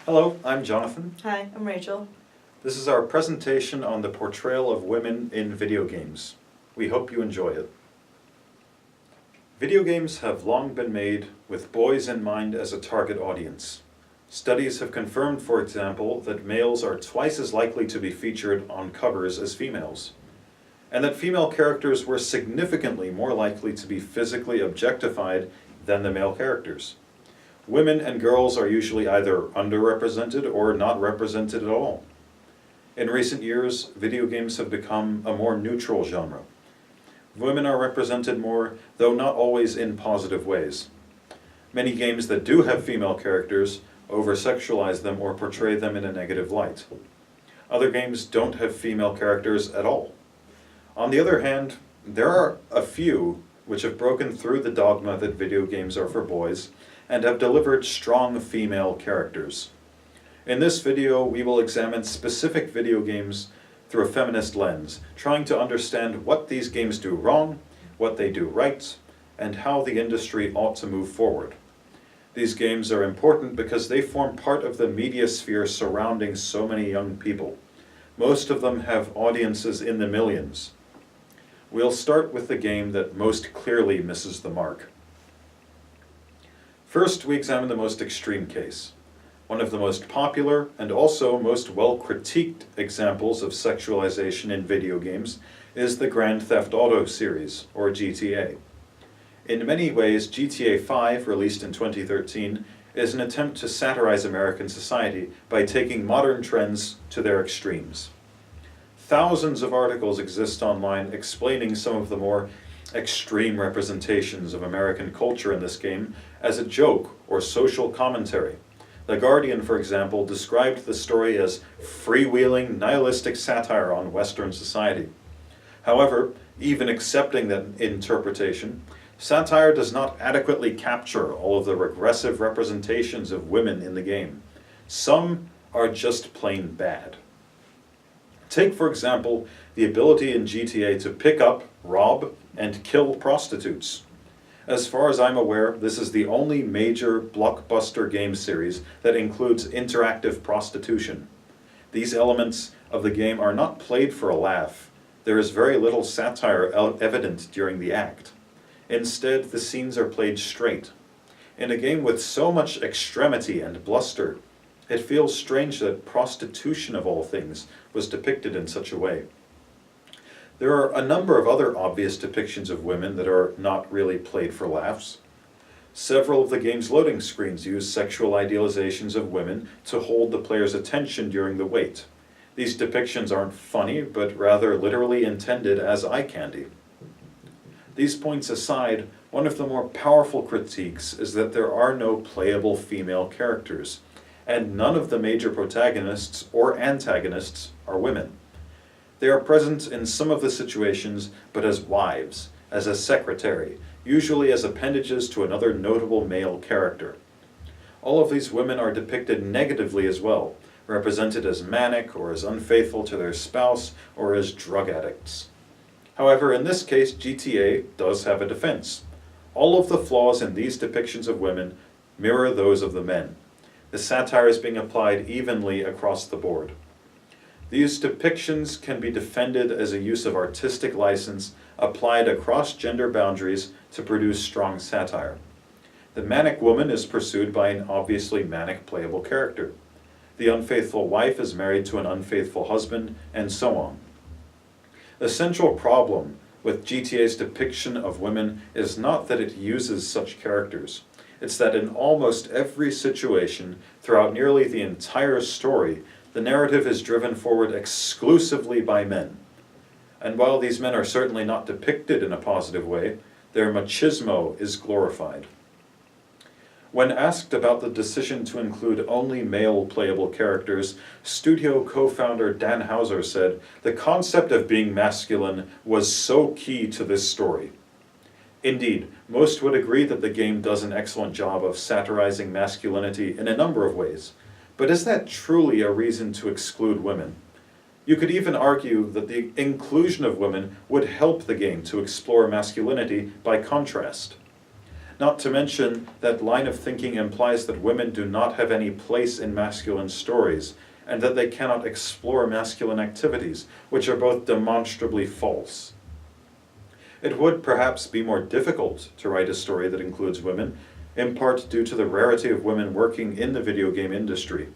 Hello, I'm Jonathan. Hi, I'm Rachel. This is our presentation on the portrayal of women in video games. We hope you enjoy it. Video games have long been made with boys in mind as a target audience. Studies have confirmed, for example, that males are twice as likely to be featured on covers as females, and that female characters were significantly more likely to be physically objectified than the male characters. Women and girls are usually either underrepresented or not represented at all. In recent years, video games have become a more neutral genre. Women are represented more, though not always in positive ways. Many games that do have female characters over-sexualize them or portray them in a negative light. Other games don't have female characters at all. On the other hand, there are a few which have broken through the dogma that video games are for boys and have delivered strong female characters. In this video, we will examine specific video games through a feminist lens, trying to understand what these games do wrong, what they do right, and how the industry ought to move forward. These games are important because they form part of the media sphere surrounding so many young people. Most of them have audiences in the millions. We'll start with the game that most clearly misses the mark. First, we examine the most extreme case. One of the most popular and also most well-critiqued examples of sexualization in video games is the Grand Theft Auto series, or GTA. In many ways, GTA 5, released in 2013, is an attempt to satirize American society by taking modern trends to their extremes. Thousands of articles exist online explaining some of the more extreme representations of American culture in this game as a joke or social commentary. The Guardian, for example, described the story as freewheeling, nihilistic satire on Western society. However, even accepting that interpretation, satire does not adequately capture all of the regressive representations of women in the game. Some are just plain bad. Take, for example, the ability in GTA to pick up, rob, and kill prostitutes. As far as I'm aware, this is the only major blockbuster game series that includes interactive prostitution. These elements of the game are not played for a laugh. There is very little satire evident during the act. Instead, the scenes are played straight. In a game with so much extremity and bluster, it feels strange that prostitution of all things was depicted in such a way. There are a number of other obvious depictions of women that are not really played for laughs. Several of the game's loading screens use sexual idealizations of women to hold the player's attention during the wait. These depictions aren't funny, but rather literally intended as eye candy. These points aside, one of the more powerful critiques is that there are no playable female characters, and none of the major protagonists or antagonists are women. They are present in some of the situations, but as wives, as a secretary, usually as appendages to another notable male character. All of these women are depicted negatively as well, represented as manic or as unfaithful to their spouse or as drug addicts. However, in this case, GTA does have a defense. All of the flaws in these depictions of women mirror those of the men. The satire is being applied evenly across the board. These depictions can be defended as a use of artistic license applied across gender boundaries to produce strong satire. The manic woman is pursued by an obviously manic playable character. The unfaithful wife is married to an unfaithful husband, and so on. The central problem with GTA's depiction of women is not that it uses such characters. It's that in almost every situation, throughout nearly the entire story, the narrative is driven forward exclusively by men. And while these men are certainly not depicted in a positive way, their machismo is glorified. When asked about the decision to include only male playable characters, studio co-founder Dan Houser said, "The concept of being masculine was so key to this story." Indeed, most would agree that the game does an excellent job of satirizing masculinity in a number of ways. But is that truly a reason to exclude women? You could even argue that the inclusion of women would help the game to explore masculinity by contrast. Not to mention, that line of thinking implies that women do not have any place in masculine stories, and that they cannot explore masculine activities, which are both demonstrably false. It would perhaps be more difficult to write a story that includes women, in part due to the rarity of women working in the video game industry.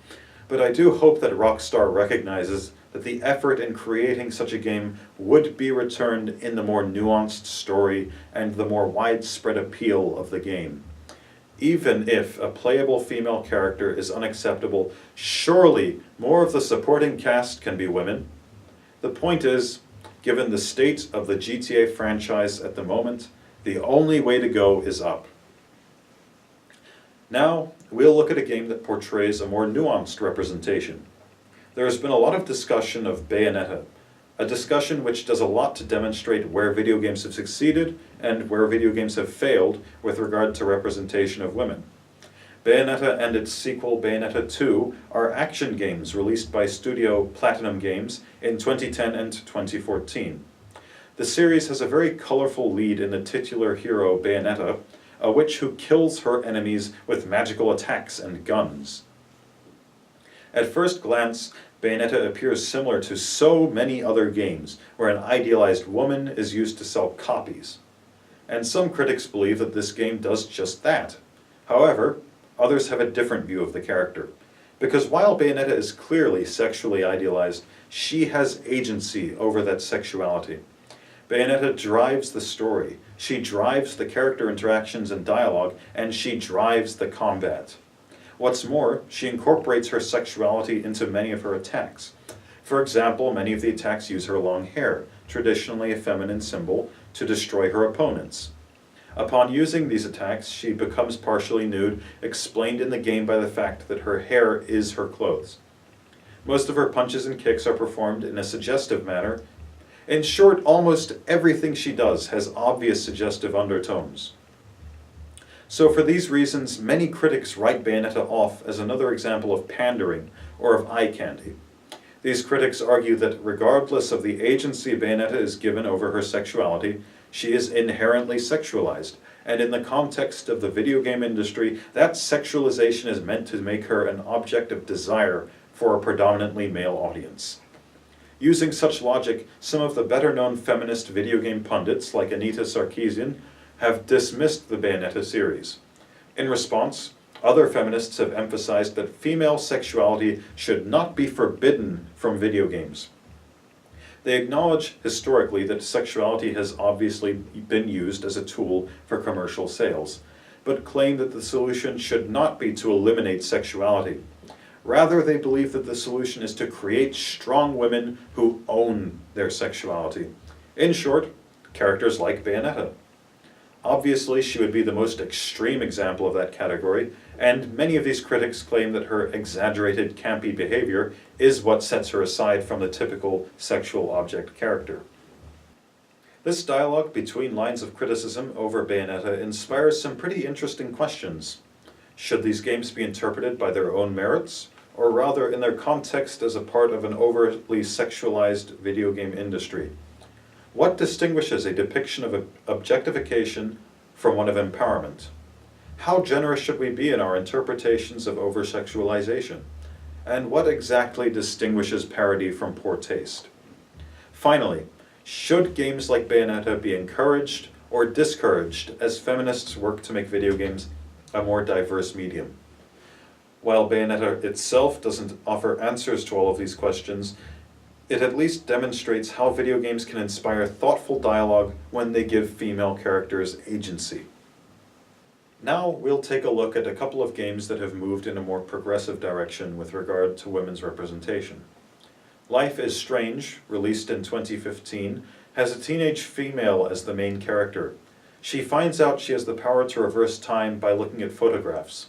But I do hope that Rockstar recognizes that the effort in creating such a game would be returned in the more nuanced story and the more widespread appeal of the game. Even if a playable female character is unacceptable, surely more of the supporting cast can be women. The point is, given the state of the GTA franchise at the moment, the only way to go is up. Now, we'll look at a game that portrays a more nuanced representation. There has been a lot of discussion of Bayonetta, a discussion which does a lot to demonstrate where video games have succeeded and where video games have failed with regard to representation of women. Bayonetta and its sequel, Bayonetta 2, are action games released by studio Platinum Games in 2010 and 2014. The series has a very colorful lead in the titular hero, Bayonetta, a witch who kills her enemies with magical attacks and guns. At first glance, Bayonetta appears similar to so many other games, where an idealized woman is used to sell copies. And some critics believe that this game does just that. However, others have a different view of the character. Because while Bayonetta is clearly sexually idealized, she has agency over that sexuality. Bayonetta drives the story, she drives the character interactions and dialogue, and she drives the combat. What's more, she incorporates her sexuality into many of her attacks. For example, many of the attacks use her long hair, traditionally a feminine symbol, to destroy her opponents. Upon using these attacks, she becomes partially nude, explained in the game by the fact that her hair is her clothes. Most of her punches and kicks are performed in a suggestive manner. In short, almost everything she does has obvious suggestive undertones. So for these reasons, many critics write Bayonetta off as another example of pandering or of eye candy. These critics argue that regardless of the agency Bayonetta is given over her sexuality, she is inherently sexualized, and in the context of the video game industry, that sexualization is meant to make her an object of desire for a predominantly male audience. Using such logic, some of the better-known feminist video game pundits, like Anita Sarkeesian, have dismissed the Bayonetta series. In response, other feminists have emphasized that female sexuality should not be forbidden from video games. They acknowledge historically that sexuality has obviously been used as a tool for commercial sales, but claim that the solution should not be to eliminate sexuality. Rather, they believe that the solution is to create strong women who own their sexuality. In short, characters like Bayonetta. Obviously, she would be the most extreme example of that category, and many of these critics claim that her exaggerated, campy behavior is what sets her aside from the typical sexual object character. This dialogue between lines of criticism over Bayonetta inspires some pretty interesting questions. Should these games be interpreted by their own merits, or rather in their context as a part of an overtly sexualized video game industry? What distinguishes a depiction of objectification from one of empowerment? How generous should we be in our interpretations of over-sexualization? And what exactly distinguishes parody from poor taste? Finally, should games like Bayonetta be encouraged or discouraged as feminists work to make video games a more diverse medium? While Bayonetta itself doesn't offer answers to all of these questions, it at least demonstrates how video games can inspire thoughtful dialogue when they give female characters agency. Now we'll take a look at a couple of games that have moved in a more progressive direction with regard to women's representation. Life is Strange, released in 2015, has a teenage female as the main character. She finds out she has the power to reverse time by looking at photographs.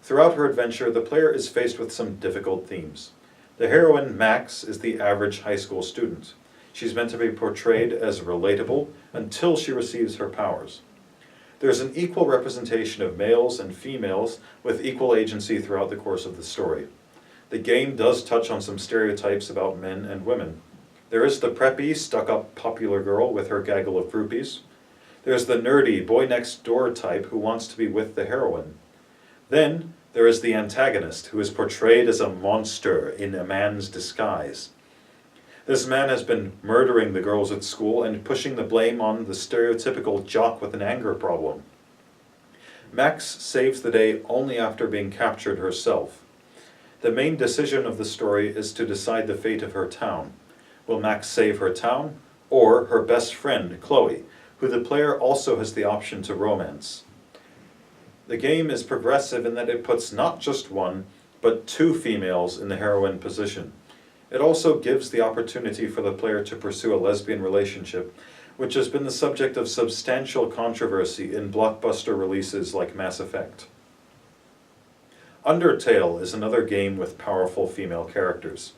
Throughout her adventure, the player is faced with some difficult themes. The heroine, Max, is the average high school student. She's meant to be portrayed as relatable until she receives her powers. There's an equal representation of males and females with equal agency throughout the course of the story. The game does touch on some stereotypes about men and women. There is the preppy, stuck-up popular girl with her gaggle of groupies. There's the nerdy boy-next-door type who wants to be with the heroine. Then there is the antagonist, who is portrayed as a monster in a man's disguise. This man has been murdering the girls at school and pushing the blame on the stereotypical jock with an anger problem. Max saves the day only after being captured herself. The main decision of the story is to decide the fate of her town. Will Max save her town, or her best friend, Chloe, who the player also has the option to romance? The game is progressive in that it puts not just one, but two females in the heroine position. It also gives the opportunity for the player to pursue a lesbian relationship, which has been the subject of substantial controversy in blockbuster releases like Mass Effect. Undertale is another game with powerful female characters.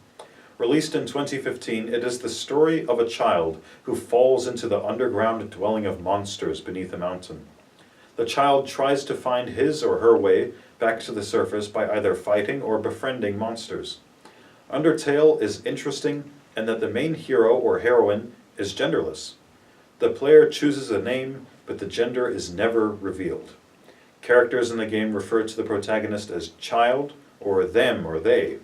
Released in 2015, it is the story of a child who falls into the underground dwelling of monsters beneath a mountain. The child tries to find his or her way back to the surface by either fighting or befriending monsters. Undertale is interesting in that the main hero or heroine is genderless. The player chooses a name, but the gender is never revealed. Characters in the game refer to the protagonist as child, or them, or they.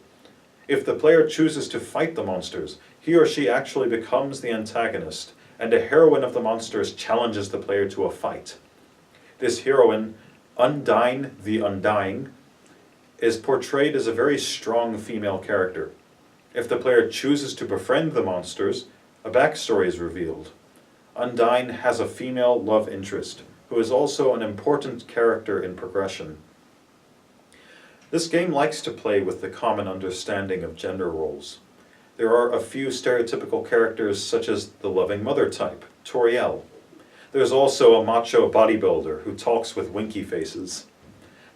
If the player chooses to fight the monsters, he or she actually becomes the antagonist, and a heroine of the monsters challenges the player to a fight. This heroine, Undyne the Undying, is portrayed as a very strong female character. If the player chooses to befriend the monsters, a backstory is revealed. Undyne has a female love interest, who is also an important character in progression. This game likes to play with the common understanding of gender roles. There are a few stereotypical characters such as the loving mother type, Toriel. There's also a macho bodybuilder who talks with winky faces.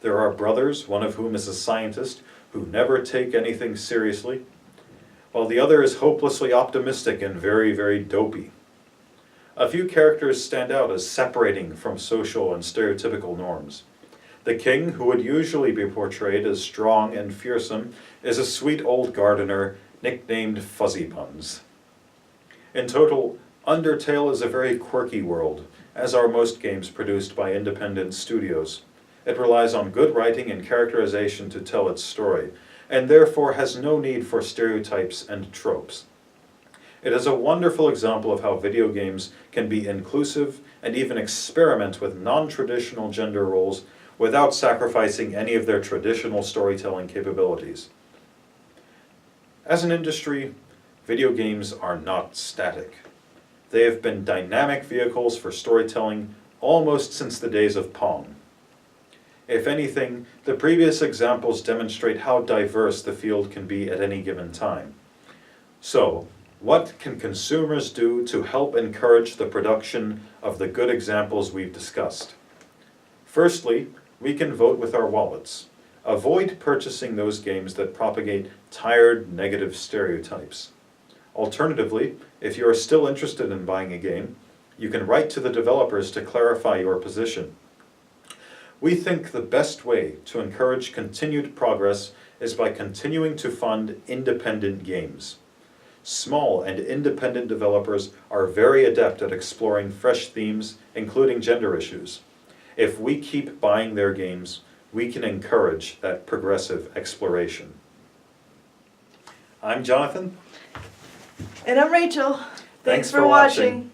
There are brothers, one of whom is a scientist, who never take anything seriously, while the other is hopelessly optimistic and very, very dopey. A few characters stand out as separating from social and stereotypical norms. The king, who would usually be portrayed as strong and fearsome, is a sweet old gardener nicknamed Fuzzy Buns. In total, Undertale is a very quirky world, as are most games produced by independent studios. It relies on good writing and characterization to tell its story, and therefore has no need for stereotypes and tropes. It is a wonderful example of how video games can be inclusive and even experiment with non-traditional gender roles without sacrificing any of their traditional storytelling capabilities. As an industry, video games are not static. They have been dynamic vehicles for storytelling almost since the days of Pong. If anything, the previous examples demonstrate how diverse the field can be at any given time. So, what can consumers do to help encourage the production of the good examples we've discussed? Firstly, we can vote with our wallets. Avoid purchasing those games that propagate tired, negative stereotypes. Alternatively, if you are still interested in buying a game, you can write to the developers to clarify your position. We think the best way to encourage continued progress is by continuing to fund independent games. Small and independent developers are very adept at exploring fresh themes, including gender issues. If we keep buying their games, we can encourage that progressive exploration. I'm Jonathan. And I'm Rachel. Thanks for watching.